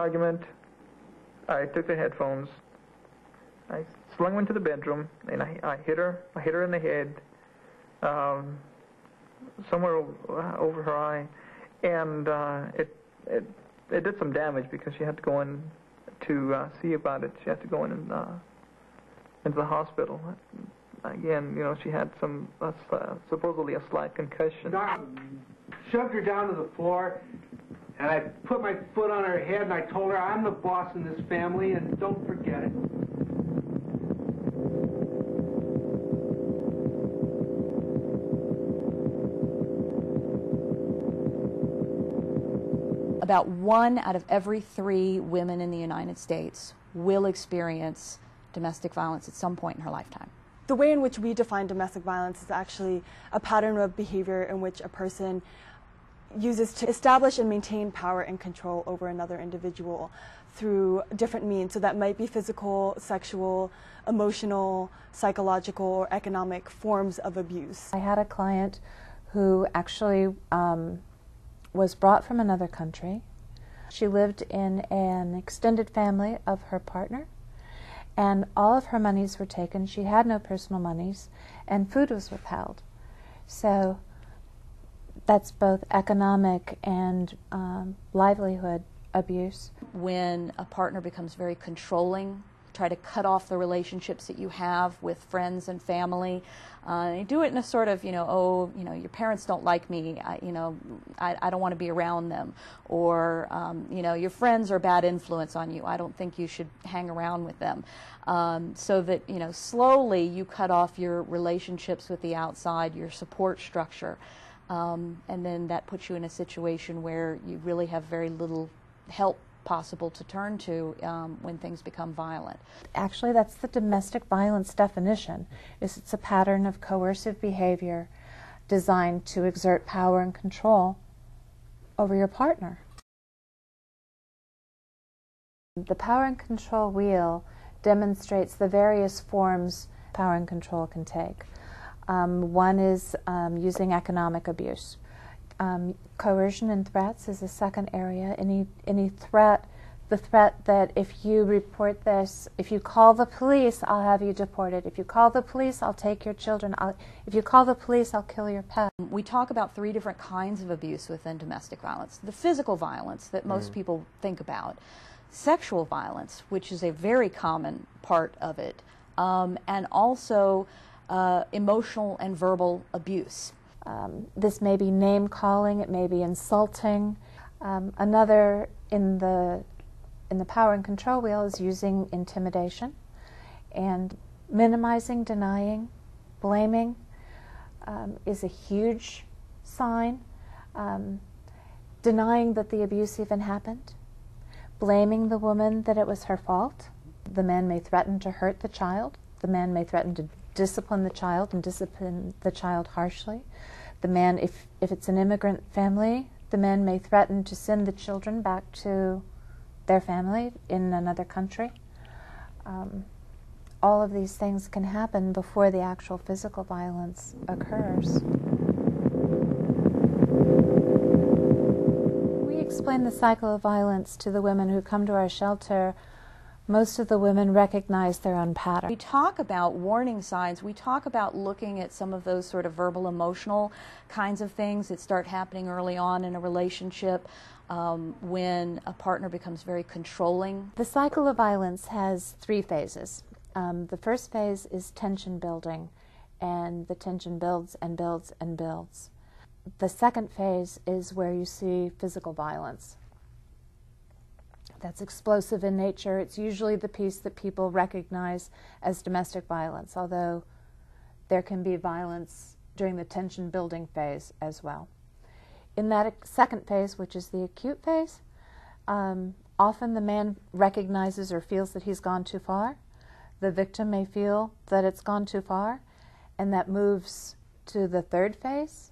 argument, I took the headphones, I slung them into the bedroom, and I hit her in the head, somewhere over her eye, and it did some damage because she had to go in to see about it. She had to go in and into the hospital. Again, you know, she had some supposedly a slight concussion. Shoved her down to the floor, and I put my foot on her head, and I told her, I'm the boss in this family, and don't forget it. About 1 out of every 3 women in the United States will experience domestic violence at some point in her lifetime. The way in which we define domestic violence is actually a pattern of behavior in which a person uses to establish and maintain power and control over another individual through different means. So that might be physical, sexual, emotional, psychological, or economic forms of abuse. I had a client who actually was brought from another country. She lived in an extended family of her partner, and all of her monies were taken. She had no personal monies, and food was withheld. So that's both economic and livelihood abuse. When a partner becomes very controlling, try to cut off the relationships that you have with friends and family. You do it in a sort of, your parents don't like me, I don't want to be around them. Or, your friends are a bad influence on you, I don't think you should hang around with them. So that, slowly you cut off your relationships with the outside, your support structure. And then that puts you in a situation where you really have very little help possible to turn to when things become violent. Actually, that's the domestic violence definition. It's a pattern of coercive behavior designed to exert power and control over your partner. The power and control wheel demonstrates the various forms power and control can take. One is using economic abuse. Coercion and threats is a second area. Any threat, the threat that if you report this, if you call the police, I'll have you deported. If you call the police, I'll take your children. If you call the police, I'll kill your pet. We talk about 3 different kinds of abuse within domestic violence. The physical violence that most people think about, sexual violence, which is a very common part of it, and also emotional and verbal abuse. This may be name-calling, it may be insulting. Another in the power and control wheel is using intimidation and minimizing, denying, blaming is a huge sign. Denying that the abuse even happened, blaming the woman that it was her fault. The man may threaten to hurt the child. The man may threaten to discipline the child and discipline the child harshly. The man, if it's an immigrant family, the man may threaten to send the children back to their family in another country. All of these things can happen before the actual physical violence occurs. We explain the cycle of violence to the women who come to our shelter. Most of the women recognize their own pattern. We talk about warning signs. We talk about looking at some of those sort of verbal, emotional kinds of things that start happening early on in a relationship when a partner becomes very controlling. The cycle of violence has 3 phases. The first phase is tension building, and the tension builds and builds and builds. The second phase is where you see physical violence. That's explosive in nature. It's usually the piece that people recognize as domestic violence, although there can be violence during the tension building phase as well. In that second phase, which is the acute phase, often the man recognizes or feels that he's gone too far. The victim may feel that it's gone too far, and that moves to the third phase,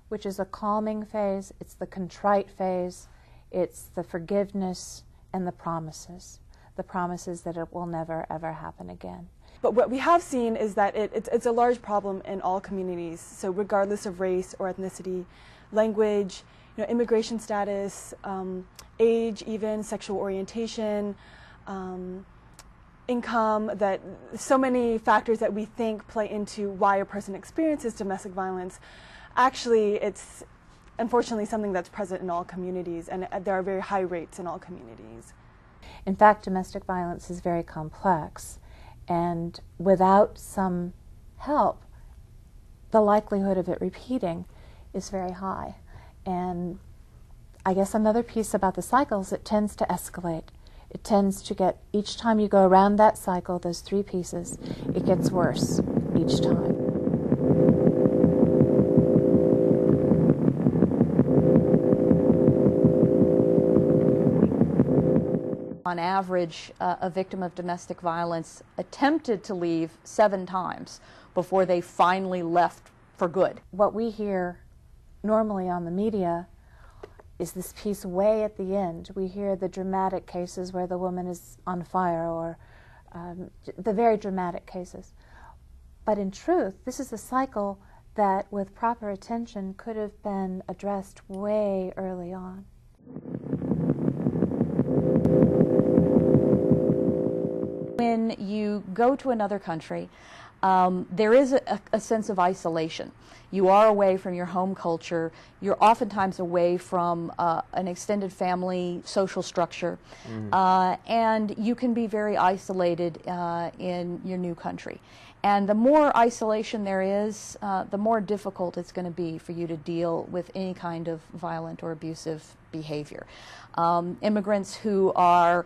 which is a calming phase. It's the contrite phase. It's the forgiveness and the promises that it will never, ever happen again. But what we have seen is that it's a large problem in all communities, so regardless of race or ethnicity, language, immigration status, age, even sexual orientation, income, that so many factors that we think play into why a person experiences domestic violence. Actually, it's unfortunately something that's present in all communities, and there are very high rates in all communities. In fact, domestic violence is very complex, and without some help, the likelihood of it repeating is very high. And I guess another piece about the cycles, it tends to escalate. It tends to get, each time you go around that cycle, those three pieces, it gets worse each time. On average, a victim of domestic violence attempted to leave 7 times before they finally left for good. What we hear normally on the media is this piece way at the end. We hear the dramatic cases where the woman is on fire, or the very dramatic cases. But in truth, this is a cycle that, with proper attention, could have been addressed way early on. When you go to another country, there is a sense of isolation. You are away from your home culture. You're oftentimes away from an extended family social structure, and you can be very isolated in your new country. And the more isolation there is, the more difficult it's going to be for you to deal with any kind of violent or abusive behavior. Immigrants who are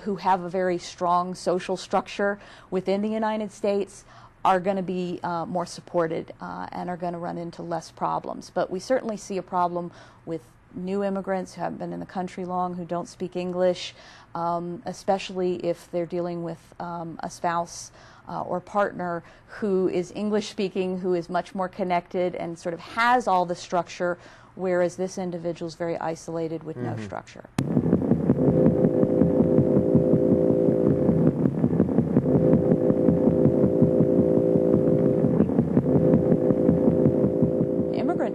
who have a very strong social structure within the United States are going to be more supported and are going to run into less problems. But we certainly see a problem with new immigrants who haven't been in the country long, who don't speak English, especially if they're dealing with a spouse or partner who is English speaking, who is much more connected and sort of has all the structure, whereas this individual is very isolated with no structure.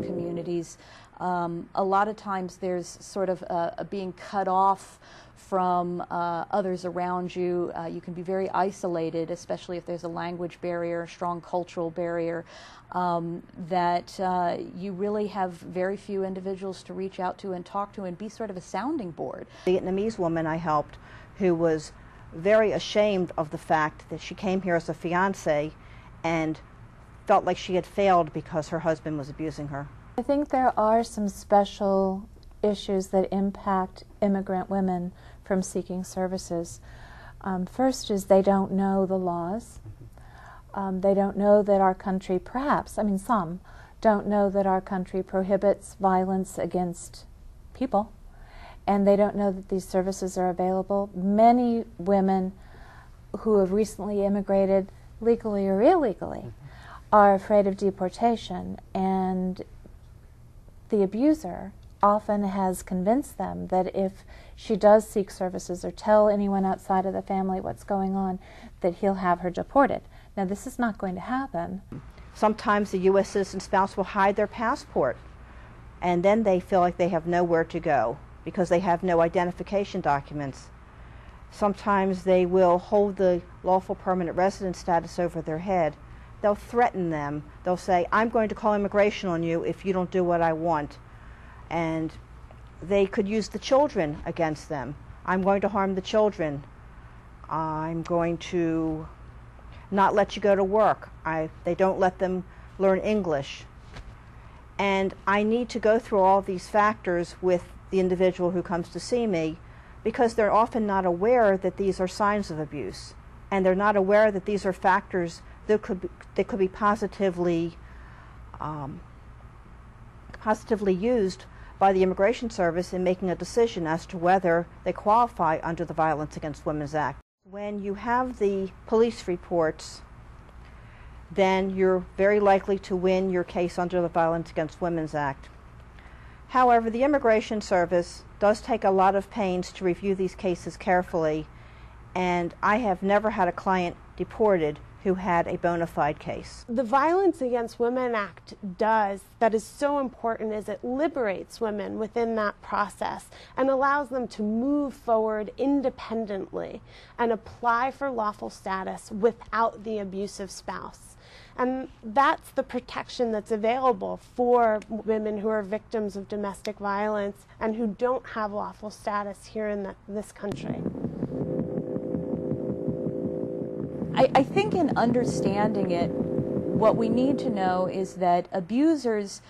Communities, a lot of times there's sort of a being cut off from others around you. You can be very isolated, especially if there's a language barrier, a strong cultural barrier, that you really have very few individuals to reach out to and talk to and be sort of a sounding board. The Vietnamese woman I helped, who was very ashamed of the fact that she came here as a fiancé and felt like she had failed because her husband was abusing her. I think there are some special issues that impact immigrant women from seeking services. First is they don't know the laws. They don't know that our country, perhaps, I mean some, don't know that our country prohibits violence against people, and they don't know that these services are available. Many women who have recently immigrated, legally or illegally, are afraid of deportation, and the abuser often has convinced them that if she does seek services or tell anyone outside of the family what's going on, that he'll have her deported. Now, this is not going to happen. Sometimes the U.S. citizen spouse will hide their passport, and then they feel like they have nowhere to go because they have no identification documents. Sometimes they will hold the lawful permanent resident status over their head. They'll threaten them. They'll say, I'm going to call immigration on you if you don't do what I want. And they could use the children against them. I'm going to harm the children. I'm going to not let you go to work. They don't let them learn English. And I need to go through all these factors with the individual who comes to see me, because they're often not aware that these are signs of abuse. And they're not aware that these are factors that could be positively used by the Immigration Service in making a decision as to whether they qualify under the Violence Against Women Act. When you have the police reports, then you're very likely to win your case under the Violence Against Women Act. However, the Immigration Service does take a lot of pains to review these cases carefully, and I have never had a client deported who had a bona fide case. The Violence Against Women Act that is so important, is it liberates women within that process and allows them to move forward independently and apply for lawful status without the abusive spouse. And that's the protection that's available for women who are victims of domestic violence and who don't have lawful status here in this country. I think in understanding it, what we need to know is that abusers,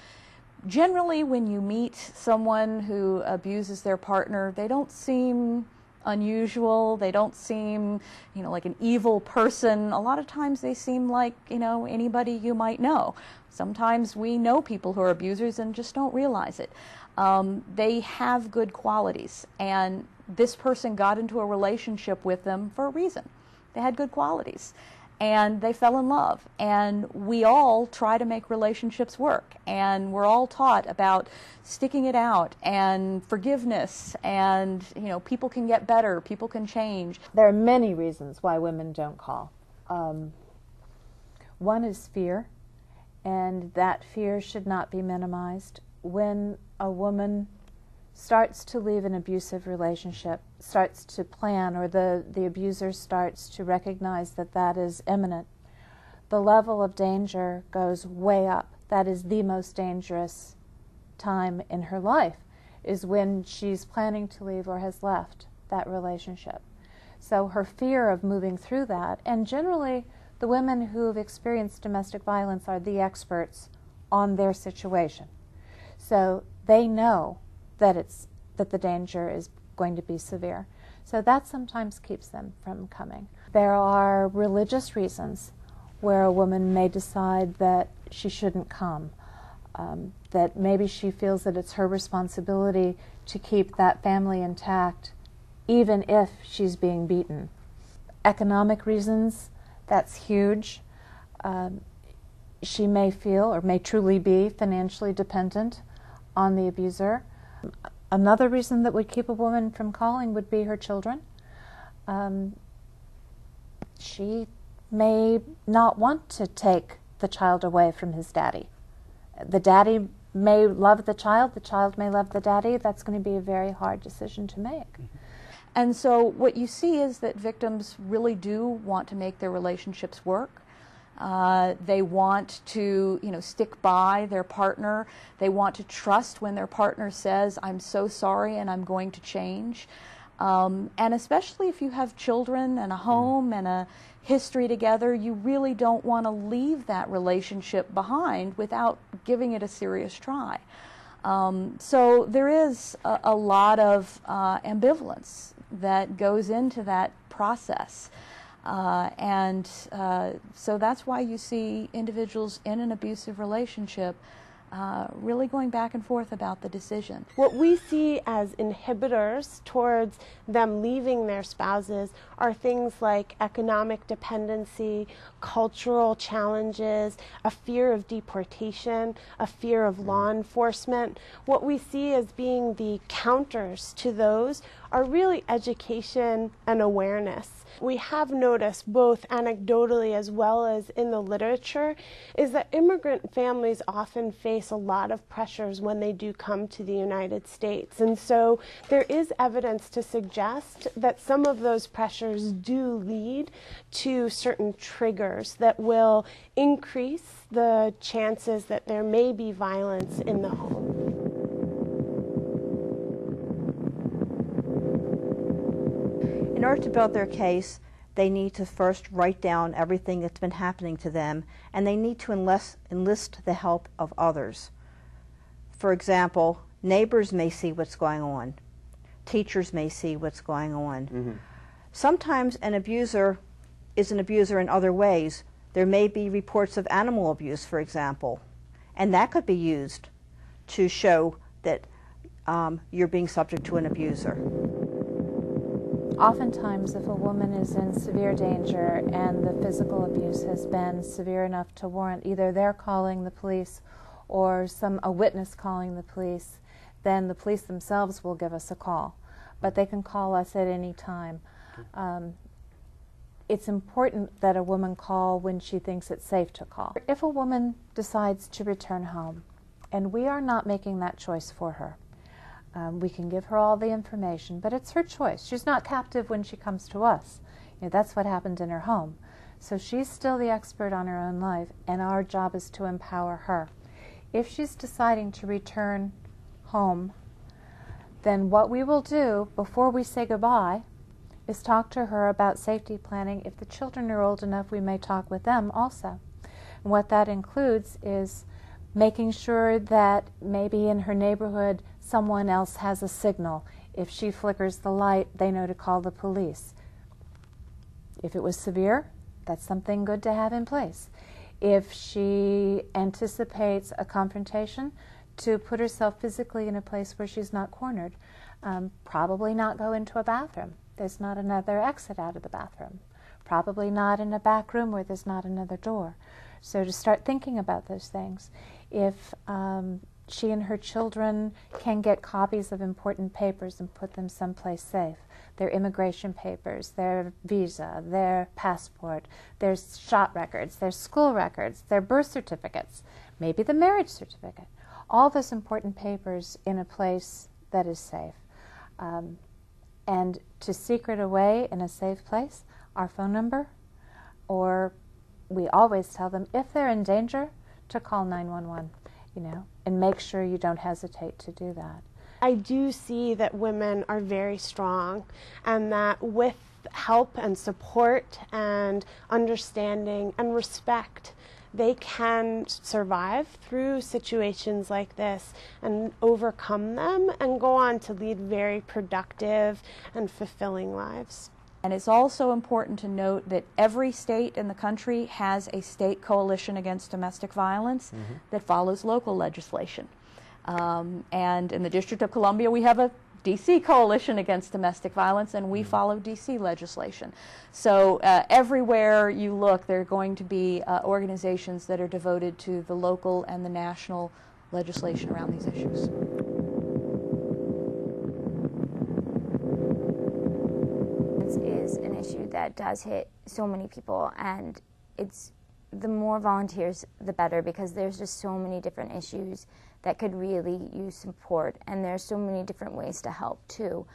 generally when you meet someone who abuses their partner, they don't seem unusual, they don't seem, like an evil person. A lot of times they seem like, anybody you might know. Sometimes we know people who are abusers and just don't realize it. They have good qualities, and this person got into a relationship with them for a reason. They had good qualities, and they fell in love. And we all try to make relationships work, and we're all taught about sticking it out and forgiveness, and people can get better, people can change. There are many reasons why women don't call. One is fear, and that fear should not be minimized. When a woman starts to leave an abusive relationship, starts to plan, or the abuser starts to recognize that that is imminent, the level of danger goes way up. That is the most dangerous time in her life, is when she's planning to leave or has left that relationship. So her fear of moving through that, and generally the women who have experienced domestic violence are the experts on their situation. So they know that the danger is going to be severe. So that sometimes keeps them from coming. There are religious reasons where a woman may decide that she shouldn't come, that maybe she feels that it's her responsibility to keep that family intact even if she's being beaten. Economic reasons, that's huge. She may feel, or may truly be, financially dependent on the abuser. Another reason that would keep a woman from calling would be her children. She may not want to take the child away from his daddy. The daddy may love the child may love the daddy. That's going to be a very hard decision to make. And so what you see is that victims really do want to make their relationships work. They want to, stick by their partner. They want to trust when their partner says, "I'm so sorry and I'm going to change." And especially if you have children and a home and a history together, you really don't want to leave that relationship behind without giving it a serious try. So there is a lot of ambivalence that goes into that process. So that's why you see individuals in an abusive relationship really going back and forth about the decision. What we see as inhibitors towards them leaving their spouses are things like economic dependency, cultural challenges, a fear of deportation, a fear of law enforcement. What we see as being the counters to those are really education and awareness. We have noticed, both anecdotally as well as in the literature, is that immigrant families often face a lot of pressures when they do come to the United States. And so there is evidence to suggest that some of those pressures do lead to certain triggers that will increase the chances that there may be violence in the home. In order to build their case, they need to first write down everything that's been happening to them, and they need to enlist the help of others. For example, neighbors may see what's going on. Teachers may see what's going on. Mm-hmm. Sometimes an abuser is an abuser in other ways. There may be reports of animal abuse, for example, and that could be used to show that you're being subject to an abuser. Oftentimes, if a woman is in severe danger and the physical abuse has been severe enough to warrant either their calling the police or a witness calling the police, then the police themselves will give us a call. But they can call us at any time. it's important that a woman call when she thinks it's safe to call. If a woman decides to return home, and we are not making that choice for her, we can give her all the information, but it's her choice. She's not captive when she comes to us. You know, that's what happened in her home. So she's still the expert on her own life, and our job is to empower her. If she's deciding to return home, then what we will do before we say goodbye is talk to her about safety planning. If the children are old enough, we may talk with them also. And what that includes is making sure that maybe in her neighborhood someone else has a signal. If she flickers the light, they know to call the police. If it was severe, that's something good to have in place. If she anticipates a confrontation, to put herself physically in a place where she's not cornered. Probably not go into a bathroom. There's not another exit out of the bathroom. Probably not in a back room where there's not another door. So to start thinking about those things. If she and her children can get copies of important papers and put them someplace safe, their immigration papers, their visa, their passport, their shot records, their school records, their birth certificates, maybe the marriage certificate, all those important papers in a place that is safe. And to secret away in a safe place, our phone number, or we always tell them if they're in danger to call 911, you know, and make sure you don't hesitate to do that. I do see that women are very strong, and that with help and support and understanding and respect, they can survive through situations like this and overcome them and go on to lead very productive and fulfilling lives. And it's also important to note that every state in the country has a state coalition against domestic violence that follows local legislation. And in the District of Columbia, we have a D.C. coalition against domestic violence, and we follow D.C. legislation. So everywhere you look, there are going to be organizations that are devoted to the local and the national legislation around these issues. Is an issue that does hit so many people, and it's the more volunteers the better, because there's just so many different issues that could really use support, and there's so many different ways to help too.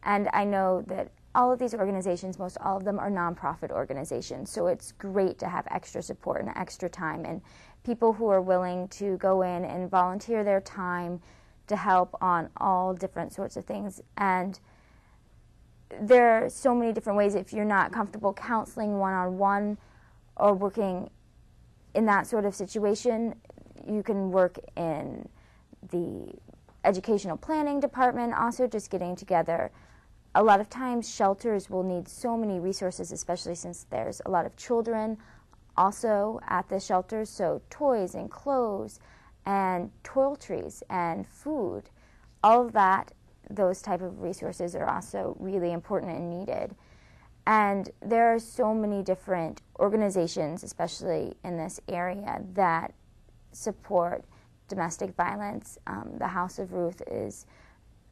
And I know that all of these organizations, most all of them are nonprofit organizations, so it's great to have extra support and extra time and people who are willing to go in and volunteer their time to help on all different sorts of things. And there are so many different ways. If you're not comfortable counseling one-on-one or working in that sort of situation, you can work in the educational planning department, also just getting together. A lot of times shelters will need so many resources, especially since there's a lot of children also at the shelters, so toys and clothes and toiletries and food, all of that, those type of resources are also really important and needed. And there are so many different organizations, especially in this area, that support domestic violence. The House of Ruth is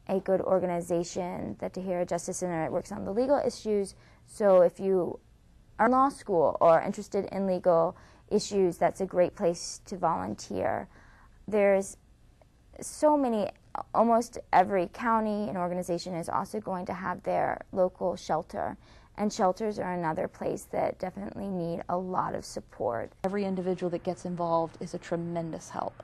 a good organization. The Tahira Justice Center works on the legal issues. So if you are in law school or interested in legal issues, that's a great place to volunteer. There's so many. Almost every county and organization is also going to have their local shelter, and shelters are another place that definitely need a lot of support. Every individual that gets involved is a tremendous help.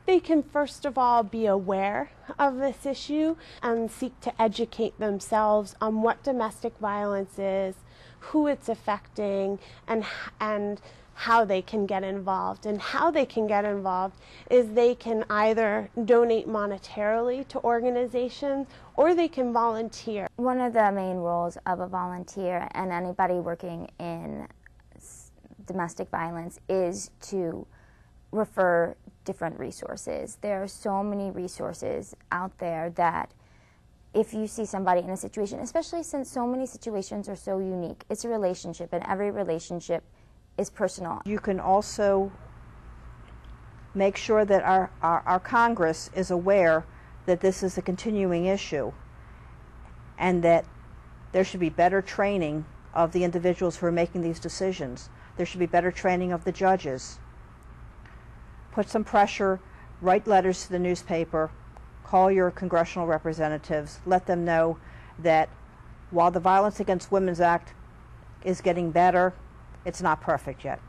They can first of all be aware of this issue and seek to educate themselves on what domestic violence is, who it's affecting, and how they can get involved. And how they can get involved is they can either donate monetarily to organizations or they can volunteer. One of the main roles of a volunteer and anybody working in domestic violence is to refer different resources. There are so many resources out there that if you see somebody in a situation, especially since so many situations are so unique, it's a relationship, and every relationship is personal. You can also make sure that our Congress is aware that this is a continuing issue and that there should be better training of the individuals who are making these decisions. There should be better training of the judges. Put some pressure, write letters to the newspaper, call your congressional representatives, let them know that while the Violence Against Women's Act is getting better, it's not perfect yet.